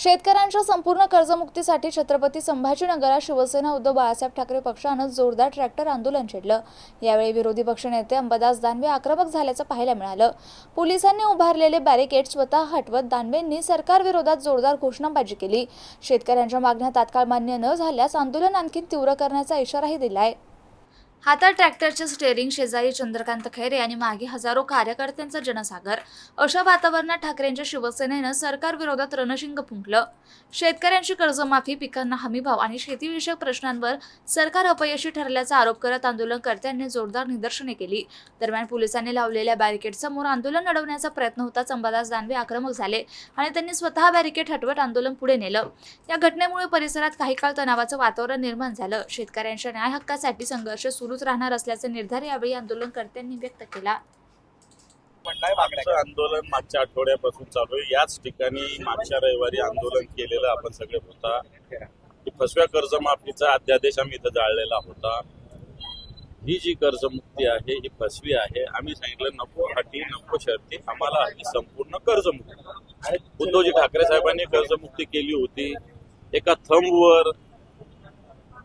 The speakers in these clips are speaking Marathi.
शेतकऱ्यांच्या संपूर्ण कर्जमुक्तीसाठी छत्रपती संभाजीनगरात शिवसेना उद्धव बाळासाहेब ठाकरे पक्षानं जोरदार ट्रॅक्टर आंदोलन छेडलं। यावेळी विरोधी पक्षनेते अंबादास दानवे आक्रमक झाल्याचं पाहायला मिळालं। पोलिसांनी उभारलेले बॅरिकेड स्वतः हटवत दानवेंनी सरकारविरोधात जोरदार घोषणाबाजी केली। शेतकऱ्यांच्या मागण्या तात्काळ मान्य न झाल्यास आंदोलन आणखी तीव्र करण्याचा इशाराही दिलाय। हातात ट्रॅक्टरचे स्टेअरिंग, शेजारी चंद्रकांत खैरे आणि मागे हजारो कार्यकर्त्यांचा जनसागर। अशा वातावरणात ठाकरेंच्या शिवसेनेनं सरकारविरोधात रणशिंग फुंकलं। शेतकऱ्यांची कर्जमाफी, पिकांना हमीभाव आणि शेतीविषयक प्रश्नांवर सरकार अपयशी ठरल्याचा आरोप करत आंदोलनकर्त्यांनी जोरदार निदर्शने केली। दरम्यान पोलिसांनी लावलेल्या बॅरिकेडसमोर आंदोलन अडवण्याचा प्रयत्न होताच अंबादास दानवे आक्रमक झाले आणि त्यांनी स्वतः बॅरिकेड हटवत आंदोलन पुढे नेलं। या घटनेमुळे परिसरात काही काळ तणावाचं वातावरण निर्माण झालं। शेतकऱ्यांच्या न्याय हक्कासाठी संघर्ष सुरूच राहणार असल्याचा निर्धार यावेळी आंदोलनकर्त्यांनी व्यक्त केला। आंदोलन मागच्या आठवड्यापासून चालू आहे। याच ठिकाणी मागच्या रविवारी आंदोलन केलेलं आपण सगळे होता। फसव्या कर्जमाफीचा अध्यादेश आम्ही इथं जाळलेला होता। ही जी कर्जमुक्ती आहे ही फसवी आहे। आम्ही सांगितलं नको अटी नको शर्ती, आम्हाला ही संपूर्ण कर्जमुक्ती। उद्धवजी ठाकरे साहेबांनी कर्जमुक्ती केली होती। एका थंबवर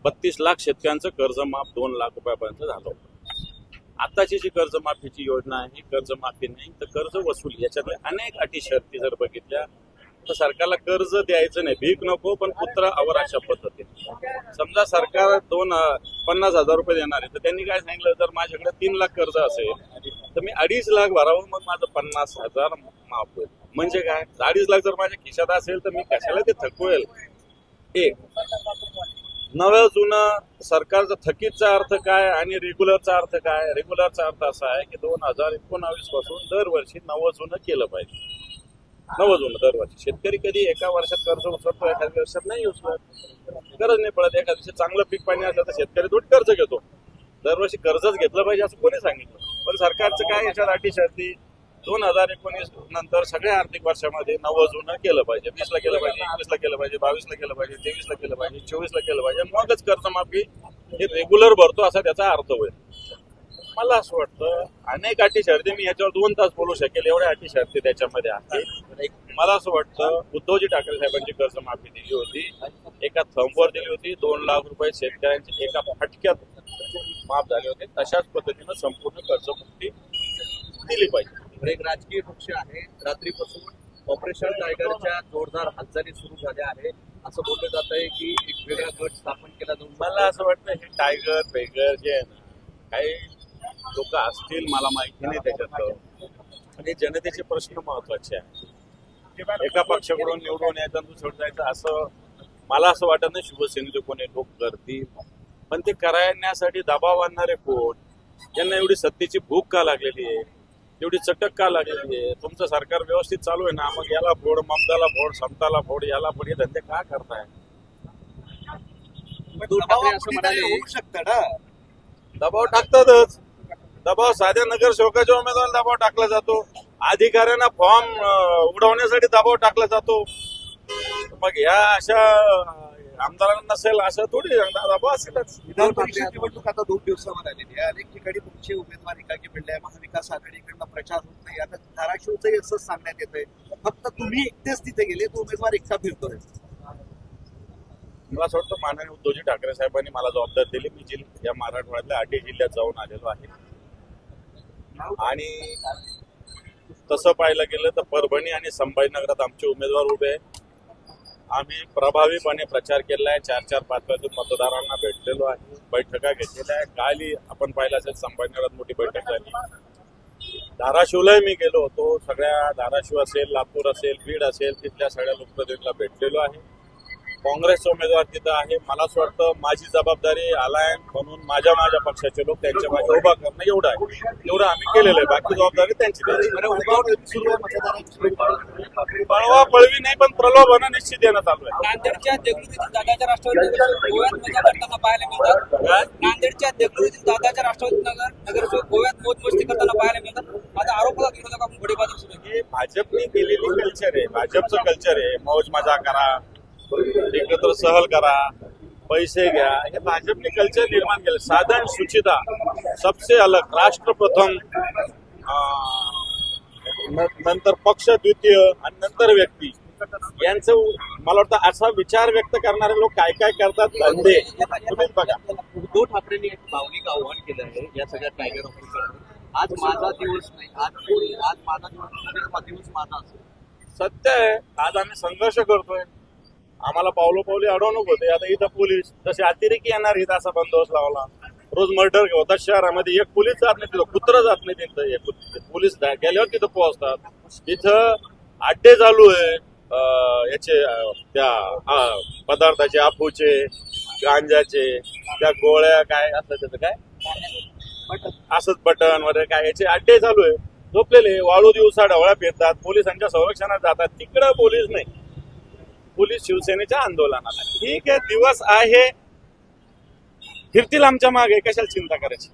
32 लाख शेतकऱ्यांचं कर्ज माफ 2 लाख रुपयापर्यंत झालं होतं। आताची जी कर्जमाफीची योजना आहे ही कर्जमाफी नाही तर कर्ज वसुली, याच्यातले अनेक अटी शर्ती जर बघितल्या तर सरकारला कर्ज द्यायचं नाही, भीक नको पण पुत्र आवर अशा पद्धतीने। समजा सरकार 50,000 रुपये देणार आहे तर त्यांनी काय सांगितलं, जर माझ्याकडे 3 लाख कर्ज असेल तर मी 2.5 लाख भरावं, मग माझं 50,000 माफ होईल। म्हणजे काय, 2.5 लाख जर माझ्या खिशात असेल तर मी कशाला ते थकवेल। एक नवं जुनं सरकारचा थकीतचा अर्थ काय आणि रेग्युलरचा अर्थ काय? रेग्युलरचा अर्थ असा आहे की 2019 पासून दरवर्षी नवं जुनं केलं पाहिजे। नवं जुनं दरवर्षी शेतकरी कधी एका वर्षात कर्ज उचलतो, एखाद्या वर्षात नाही उचलत, गरज नाही पडत। एखाद्या दिवशी चांगलं पीक पाणी असलं तर शेतकरी थोडी कर्ज घेतो, दरवर्षी कर्जच घेतलं पाहिजे असं कोणी सांगितलं? पण सरकारचं काय, याच्यात अटी शर्ती 2019 नंतर सगळ्या आर्थिक वर्षामध्ये नवं जुनं केलं पाहिजे। 20 ला केलं पाहिजे, 21 ला केलं पाहिजे, 22 ला केलं पाहिजे, 23 ला केलं पाहिजे, 24 ला केलं पाहिजे, मगच कर्जमाफी हे रेग्युलर भरतो असा त्याचा अर्थ होईल। मला असं वाटतं अनेक अटी शर्ती, मी याच्यावर 2 तास बोलू शकेल एवढ्या अटी शर्ती त्याच्यामध्ये आहेत। मला असं वाटतं उद्धवजी ठाकरे साहेबांची कर्जमाफी दिली होती, एका थंबवर दिली होती। 2 लाख रुपये शेतकऱ्यांचे एका फटक्यात माफ झाले होते। तशाच पद्धतीनं संपूर्ण कर्जमुक्ती दिली पाहिजे। एक राजकीय पक्ष आहे, रात्रीपासून ऑपरेशन टायगरच्या जोरदार हालचाली सुरू झाल्या आहे असं बोललं जात आहे की एक वेगळा गट स्थापन केला जाऊन। मला असं वाटतं हे टायगर बेगर जे आहे ना, काही लोक असतील, मला माहिती नाही त्याच्यात, आणि जनतेचे प्रश्न महत्वाचे आहेत। एका पक्षाकडून निवडून यायचं दुसरं जायचं असं मला असं वाटत नाही शिवसेनेचे कोणी लोक करतील। पण ते करण्यासाठी दबाव आणणारे कोण? त्यांना एवढी सत्तेची भूक का लागलेली आहे, एवढी चटक का लागलेली आहे? तुमचं सरकार व्यवस्थित चालू आहे ना, मग याला फोड, ममताला फोड, समताला फोड, याला फोड, हे धंदे का करताय? असं म्हणाले होऊ शकतं ना, दबाव टाकतातच। दबाव साध्या नगरसेवकाच्या उमेदवाराला दबाव टाकला जातो, अधिकाऱ्यांना फॉर्म उडवण्यासाठी दबाव टाकला जातो। मग या अशा आमदारांना नसेल असं थोडी दबाव असेलच। विधान परिषद निवडणूक आता 2 दिवसावर आलेली आहे। अनेक ठिकाणी तुमचे उमेदवार एकाकी मिळले, महाविकास आघाडीकडनं प्रचार होत नाही। आता धाराशिवचंही असंच सांगण्यात येतंय, फक्त तुम्ही एकटेच तिथे गेले, तो उमेदवार एकटा फिरतोय। मला असं वाटतं माननीय उद्धवजी ठाकरे साहेबांनी मला जबाबदारी दिली, मी या मराठवाड्यातल्या 8 जिल्ह्यात जाऊन आलेलो आहे। आणि तसं पाहायला गेलं तर परभणी आणि संभाजीनगरात आमचे उमेदवार उभे आहे। आम्ही प्रभावीपणे प्रचार केला आहे, 4-4, 5-5 मतदारांना भेटलेलो आहे, बैठका घेतलेल्या आहे। कालही आपण पाहिलं असेल संभाजीनगरात मोठी बैठक झाली। धाराशिवलाही मी गेलो होतो, सगळ्या धाराशिव असेल, लातूर असेल, बीड असेल, तिथल्या सगळ्या लोकप्रतिनिधींना भेटलेलो आहे। काँग्रेसचा उमेदवार तिथं आहे। मला असं वाटतं माझी जबाबदारी अलायन्स म्हणून माझ्या पक्षाचे लोक त्यांच्या मागे उभा करणं एवढं आहे, एवढं आम्ही केलेलं आहे। बाकी जबाबदारी त्यांची पळवा पळवी नाही, पण प्रलोभन निश्चित येणं चालू आहे। नांदेडच्या देगलूर दादाच्या राष्ट्रवादी गोव्यात मजा करताना पाहायला मिळतात। नांदेडच्या देगलूर दादाच्या राष्ट्रवादी नगरसेवक गोव्यात मोज मस्ती करताना पाहायला मिळतात। आता आरोपाला विरोधक आपण घोडेबाजार सुरू आहे। भाजपने केलेली कल्चर आहे, भाजपचं कल्चर आहे, मौज मजा करा, एकत्र सहल करा, पैसे घ्या, हे भाजपने कल्चर निर्माण केलं। साधारण सुचिता सबसे अलग, राष्ट्र प्रथम, नंतर पक्ष द्वितीय आणि नंतर व्यक्ती, यांचं मला वाटतं असा विचार व्यक्त करणारे लोक काय काय करतात धंदे तुम्हीच बघा. उद्धव ठाकरेंनी एक भावनिक आव्हान केलं आहे या सगळ्या टायगर ऑफिसर. आज माझा दिवस नाही, आज माझा दिवस माझा असेल. सत्य आहे, आज आम्ही संघर्ष करतोय. आम्हाला पावलोपावली अडवणूक होते. आता इथं पोलीस तसे अतिरेकी येणार इथं असा बंदोबस्त लावला. रोज मर्डर होतात शहरामध्ये, एक पोलीस जात नाही तिथं, कुत्र जात नाही तिथं. एक पोलीस गेल्यावर तिथं पोहोचतात. तिथं अड्डे चालू आहे याचे त्या पदार्थाचे, अफूचे, गांजाचे, त्या गोळ्या काय असं त्याचं काय असंच बटन वगैरे काय याचे अड्डे चालू आहे. झोपलेले वाळू दिवसा ढवळ्या फिरतात, पोलिसांच्या संरक्षणात जातात. तिकडं पोलीस नाही, पोलीस शिवसेनेच्या आंदोलनाला. ठीक आहे, दिवस आहे, फिरतील आमच्या मागे, कशाला चिंता करायची.